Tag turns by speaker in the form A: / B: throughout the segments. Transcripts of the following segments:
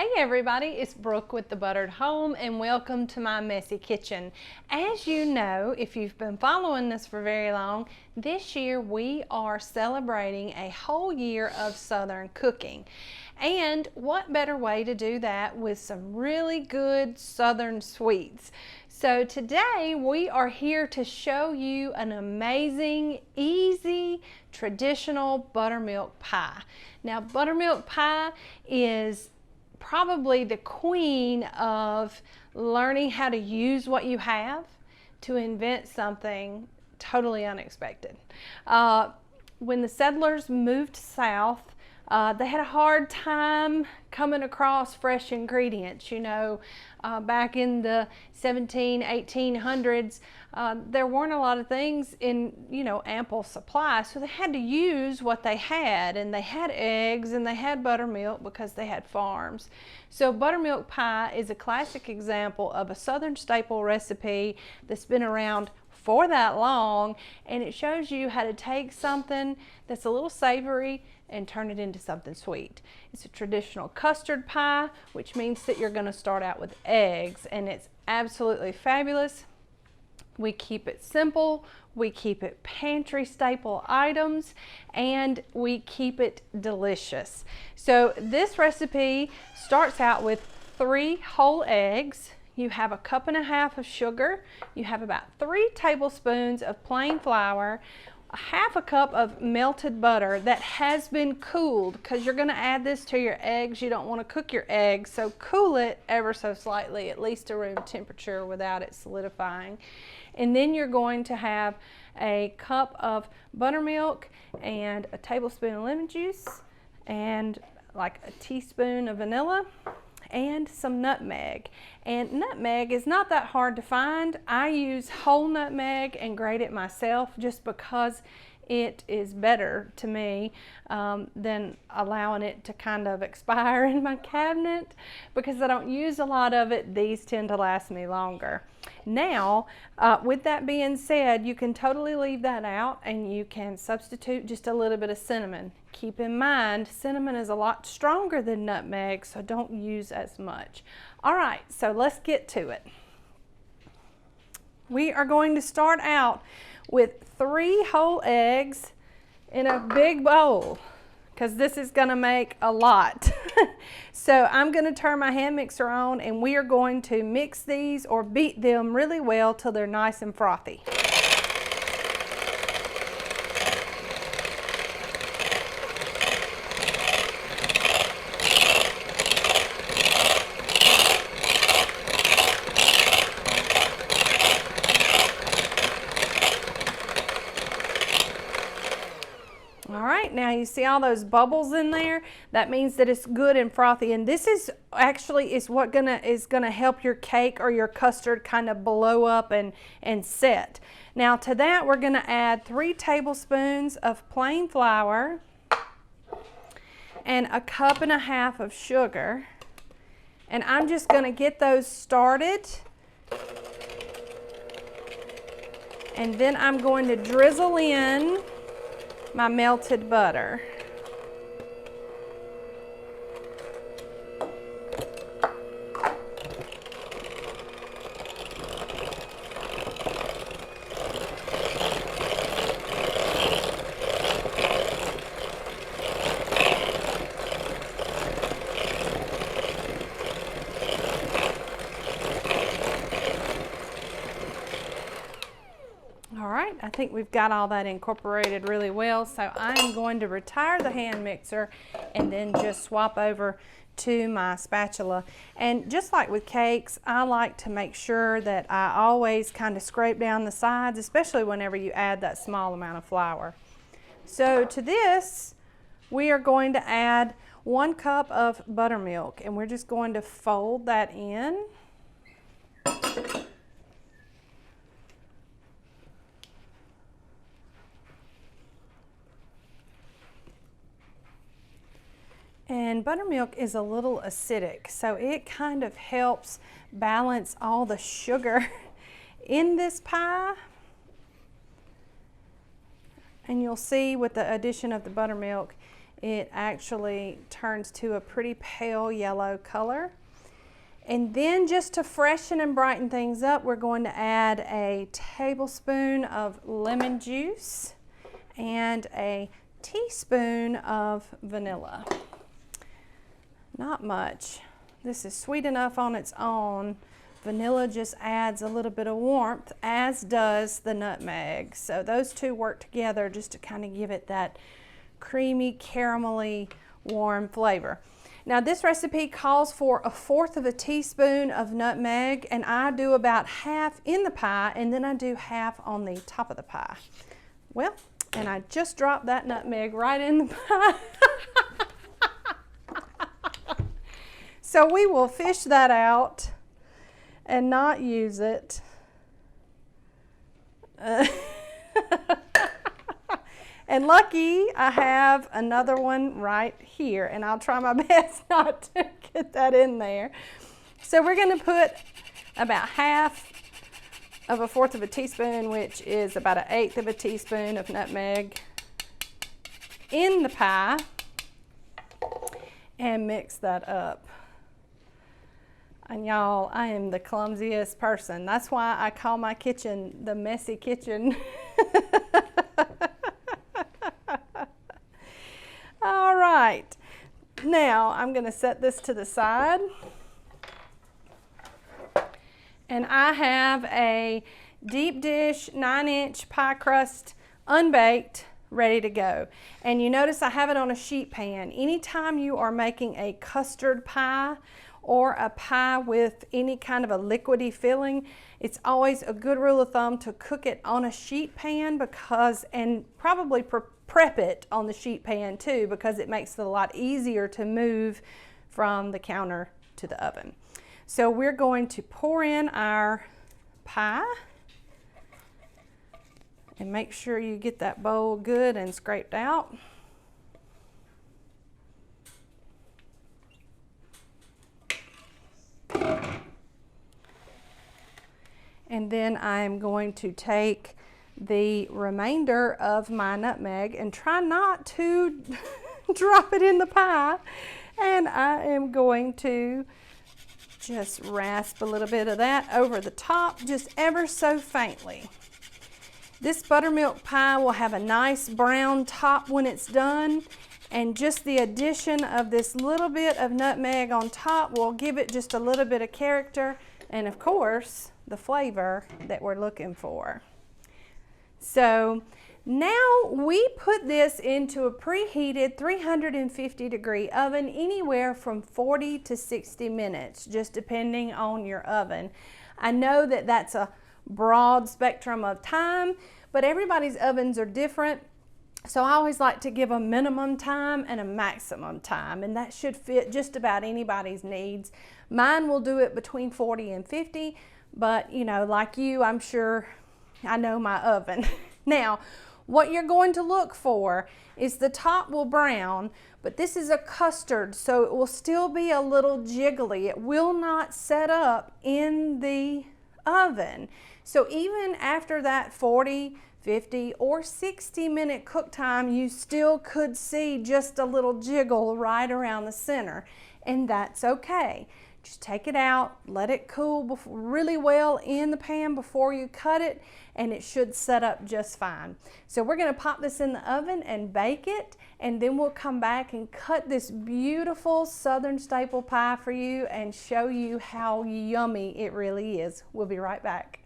A: Hey everybody, it's Brooke with The Buttered Home and welcome to my messy kitchen. As you know, if you've been following this for very long, this year we are celebrating a whole year of Southern cooking. And what better way to do that with some really good Southern sweets. So today we are here to show you an amazing, easy, traditional buttermilk pie. Now buttermilk pie is probably the queen of learning how to use what you have to invent something totally unexpected. When the settlers moved south, they had a hard time coming across fresh ingredients. You know, back in the 1800s, there weren't a lot of things in, ample supply. So they had to use what they had, and they had eggs and they had buttermilk because they had farms. So buttermilk pie is a classic example of a Southern staple recipe that's been around for that long, and it shows you how to take something that's a little savory and turn it into something sweet. It's a traditional custard pie, which means that you're going to start out with eggs, and it's absolutely fabulous. We keep it simple, we keep it pantry staple items, and we keep it delicious. So this recipe starts out with 3 whole eggs. You have a 1.5 cups of sugar. You have about 3 tablespoons of plain flour, 1/2 cup of melted butter that has been cooled, because you're going to add this to your eggs. You don't want to cook your eggs, so cool it ever so slightly, at least to room temperature, without it solidifying. And then you're going to have a cup of buttermilk and a tablespoon of lemon juice and like a teaspoon of vanilla and some nutmeg. And nutmeg is not that hard to find. I use whole nutmeg and grate it myself just because it is better to me than allowing it to kind of expire in my cabinet. Because I don't use a lot of it, these tend to last me longer. Now, with that being said, you can totally leave that out and you can substitute just a little bit of cinnamon. Keep in mind, cinnamon is a lot stronger than nutmeg, so don't use as much. All right, so let's get to it. We are going to start out with 3 whole eggs in a big bowl, because this is going to make a lot. So I'm going to turn my hand mixer on, and we are going to mix these or beat them really well till they're nice and frothy. Now you see all those bubbles in there? That means that it's good and frothy, and this is actually what is gonna help your cake or your custard kind of blow up and set. Now to that we're gonna add 3 tablespoons of plain flour and 1.5 cups of sugar, and I'm just gonna get those started, and then I'm going to drizzle in my melted butter. I think we've got all that incorporated really well, so I'm going to retire the hand mixer and then just swap over to my spatula. And just like with cakes, I like to make sure that I always kind of scrape down the sides, especially whenever you add that small amount of flour. So to this, we are going to add 1 cup of buttermilk, and we're just going to fold that in. And buttermilk is a little acidic, so it kind of helps balance all the sugar in this pie. And you'll see with the addition of the buttermilk, it actually turns to a pretty pale yellow color. And then just to freshen and brighten things up, we're going to add a tablespoon of lemon juice and a teaspoon of vanilla. Not much. This is sweet enough on its own. Vanilla just adds a little bit of warmth, as does the nutmeg. So those two work together just to kind of give it that creamy, caramelly, warm flavor. Now this recipe calls for 1/4 of a teaspoon of nutmeg, and I do about half in the pie, and then I do half on the top of the pie. Well, and I just dropped that nutmeg right in the pie. So we will fish that out and not use it. And lucky I have another one right here, and I'll try my best not to get that in there. So we're going to put about half of 1/4 of a teaspoon, which is about 1/8 of a teaspoon of nutmeg, in the pie and mix that up. And y'all, I am the clumsiest person. That's why I call my kitchen the messy kitchen. All right, now I'm going to set this to the side. And I have a deep dish 9-inch pie crust, unbaked, ready to go. And you notice I have it on a sheet pan. Anytime you are making a custard pie or a pie with any kind of a liquidy filling, it's always a good rule of thumb to cook it on a sheet pan, because, and probably prep it on the sheet pan too, because it makes it a lot easier to move from the counter to the oven. So we're going to pour in our pie, and make sure you get that bowl good and scraped out. And then I'm going to take the remainder of my nutmeg and try not to drop it in the pie. And I am going to just rasp a little bit of that over the top, just ever so faintly. This buttermilk pie will have a nice brown top when it's done, and just the addition of this little bit of nutmeg on top will give it just a little bit of character, and of course the flavor that we're looking for. So now we put this into a preheated 350-degree oven, anywhere from 40 to 60 minutes, just depending on your oven. I know that that's a broad spectrum of time, but everybody's ovens are different. So I always like to give a minimum time and a maximum time, and that should fit just about anybody's needs. Mine will do it between 40 and 50, but you know, like you, I'm sure I know my oven. Now, what you're going to look for is the top will brown, but this is a custard, so it will still be a little jiggly. It will not set up in the oven. So even after that 40, 50, or 60-minute cook time, you still could see just a little jiggle right around the center, and that's okay. Just take it out, let it cool really well in the pan before you cut it, and it should set up just fine. So we're going to pop this in the oven and bake it, and then we'll come back and cut this beautiful Southern staple pie for you and show you how yummy it really is. We'll be right back.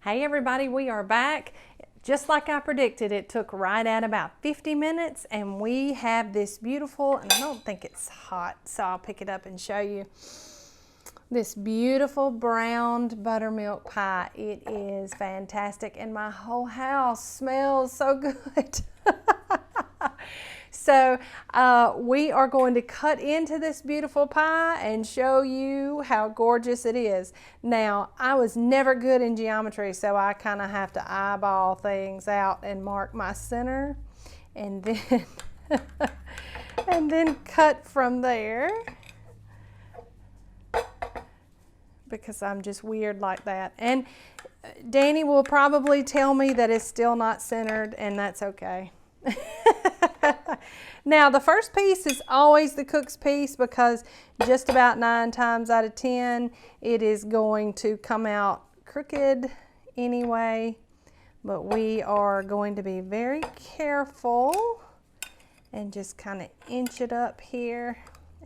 A: Hey everybody, we are back. Just like I predicted, it took right at about 50 minutes, and we have this beautiful, and I don't think it's hot, so I'll pick it up and show you. This beautiful browned buttermilk pie. It is fantastic, and my whole house smells so good. So we are going to cut into this beautiful pie and show you how gorgeous it is. Now, I was never good in geometry, so I kind of have to eyeball things out and mark my center, and then and then cut from there, because I'm just weird like that. And Danny will probably tell me that it's still not centered, and that's okay. Now the first piece is always the cook's piece because just about 9 times out of 10 it is going to come out crooked anyway, but we are going to be very careful and just kind of inch it up here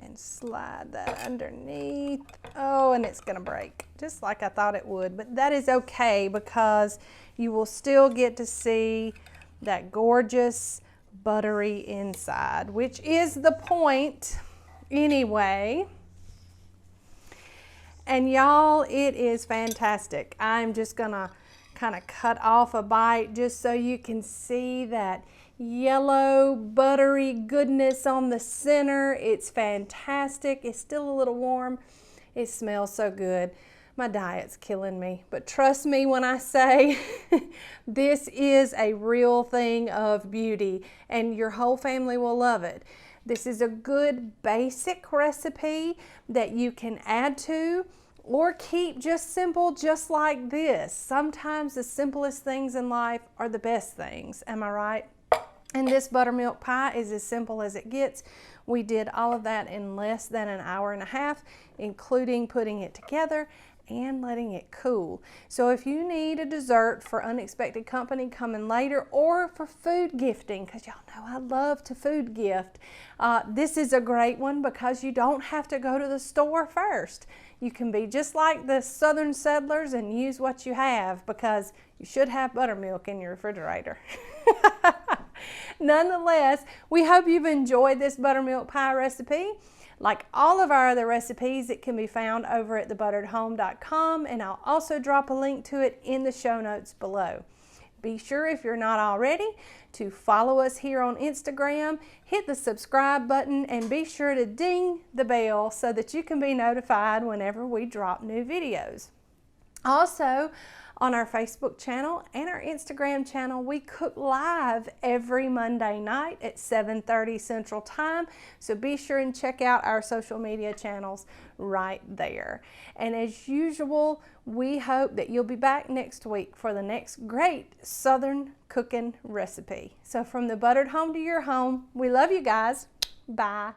A: and slide that underneath. Oh, and it's gonna break just like I thought it would, but that is okay because you will still get to see that gorgeous buttery inside, which is the point anyway. And y'all, it is fantastic. I'm just gonna kind of cut off a bite just so you can see that yellow buttery goodness on the center. It's fantastic. It's still a little warm. It smells so good. My diet's killing me, but trust me when I say this is a real thing of beauty and your whole family will love it. This is a good basic recipe that you can add to or keep just simple, just like this. Sometimes the simplest things in life are the best things, am I right? And this buttermilk pie is as simple as it gets. We did all of that in less than an hour and a half, including putting it together and letting it cool. So if you need a dessert for unexpected company coming later or for food gifting, because y'all know I love to food gift, this is a great one because you don't have to go to the store first. You can be just like the southern settlers and use what you have because you should have buttermilk in your refrigerator. Nonetheless, we hope you've enjoyed this buttermilk pie recipe. Like all of our other recipes, it can be found over at thebutteredhome.com, and I'll also drop a link to it in the show notes below. Be sure, if you're not already, to follow us here on Instagram, hit the subscribe button, and be sure to ding the bell so that you can be notified whenever we drop new videos. Also, on our Facebook channel and our Instagram channel, we cook live every Monday night at 7:30 Central Time. So be sure and check out our social media channels right there. And as usual, we hope that you'll be back next week for the next great Southern cooking recipe. So from the buttered home to your home, we love you guys. Bye.